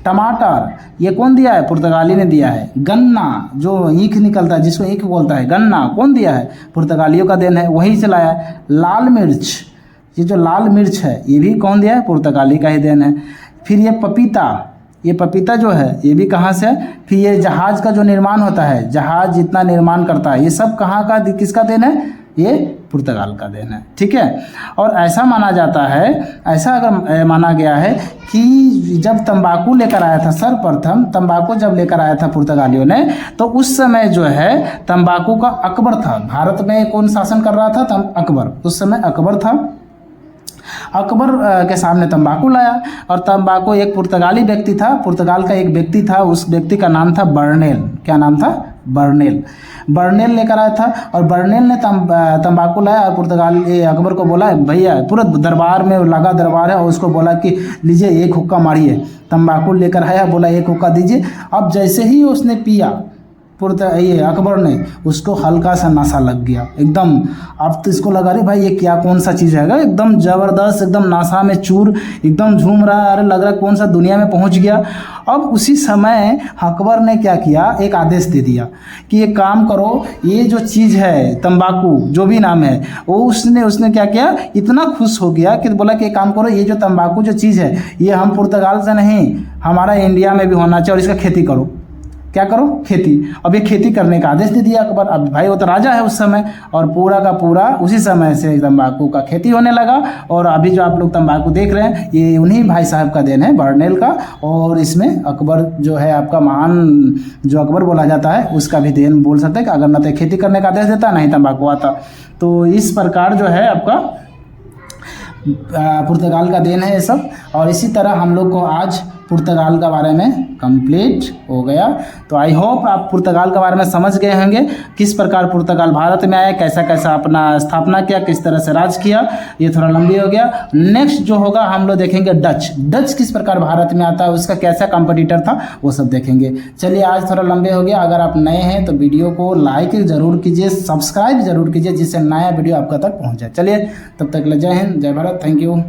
टमाटर ये कौन दिया है, पुर्तगाली ने दिया है। गन्ना जो ईख निकलता है, जिसको ईख बोलता है, गन्ना कौन दिया है, पुर्तगालियों का देन है, वहीं से लाया है। लाल मिर्च, ये जो लाल मिर्च है ये भी कौन दिया है, पुर्तगाली का ही देन है। फिर ये पपीता जो है ये भी कहाँ से है। फिर ये जहाज़ का जो निर्माण होता है, जहाज़ जितना निर्माण करता है, ये सब कहाँ का, किसका देन है, ये पुर्तगाल का देन है, ठीक है। और ऐसा माना जाता है, ऐसा अगर माना गया है कि जब तंबाकू लेकर आया था, सर्वप्रथम तंबाकू जब लेकर आया था पुर्तगालियों ने, तो उस समय जो है तंबाकू का अकबर था। भारत में कौन शासन कर रहा था, अकबर। उस समय अकबर था, अकबर के सामने तंबाकू लाया। और तंबाकू एक पुर्तगाली व्यक्ति था, पुर्तगाल का एक व्यक्ति था, उस व्यक्ति का नाम था बर्नेल। क्या नाम था, बर्नेल लेकर आया था। और बर्नेल ने तंबाकू लाया और पुर्तगाल अकबर को बोला, भैया पूरा दरबार में लगा दरबार है, और उसको बोला कि लीजिए एक हुक्का मारिए। तंबाकू लेकर आया, बोला एक हुक्का दीजिए। अब जैसे ही उसने पिया, ये अकबर ने, उसको हल्का सा नशा लग गया एकदम। अब तो इसको लगा, अरे भाई ये क्या, कौन सा चीज़ है, एकदम ज़बरदस्त, एकदम नशा में चूर, एकदम झूम रहा है, अरे लग रहा है कौन सा दुनिया में पहुंच गया। अब उसी समय अकबर ने क्या किया, एक आदेश दे दिया कि एक काम करो, ये जो चीज़ है तंबाकू जो भी नाम है, वो उसने क्या किया, इतना खुश हो गया कि बोला कि एक काम करो, ये जो तंबाकू जो चीज़ है ये हम पुर्तगाल से नहीं, हमारा इंडिया में भी होना चाहिए, और इसका खेती करो। क्या करो, खेती। अब ये खेती करने का आदेश दे दिया अकबर। अब भाई वो तो राजा है उस समय, और पूरा का पूरा उसी समय से तंबाकू का खेती होने लगा। और अभी जो आप लोग तंबाकू देख रहे हैं ये उन्हीं भाई साहब का देन है, बर्नेल का। और इसमें अकबर जो है आपका महान जो अकबर बोला जाता है, उसका भी देन बोल सकते हैं कि अगर न तो खेती करने का आदेश देता, नहीं तंबाकू आता। तो इस प्रकार जो है आपका पुर्तगाल का देन है ये सब। और इसी तरह हम लोग को आज पुर्तगाल के बारे में कंप्लीट हो गया। तो आई होप आप पुर्तगाल के बारे में समझ गए होंगे, किस प्रकार पुर्तगाल भारत में आया, कैसा कैसा अपना स्थापना किया, किस तरह से राज किया। ये थोड़ा लंबी हो गया। नेक्स्ट जो होगा हम लोग देखेंगे डच किस प्रकार भारत में आता है, उसका कैसा कंपटीटर था, वो सब देखेंगे। चलिए आज थोड़ा लंबे हो गया। अगर आप नए हैं तो वीडियो को लाइक ज़रूर कीजिए, सब्सक्राइब ज़रूर कीजिए, जिससे नया वीडियो आपका तक पहुँच जाए। चलिए तब तक ले, जय हिंद, जय भारत, थैंक यू।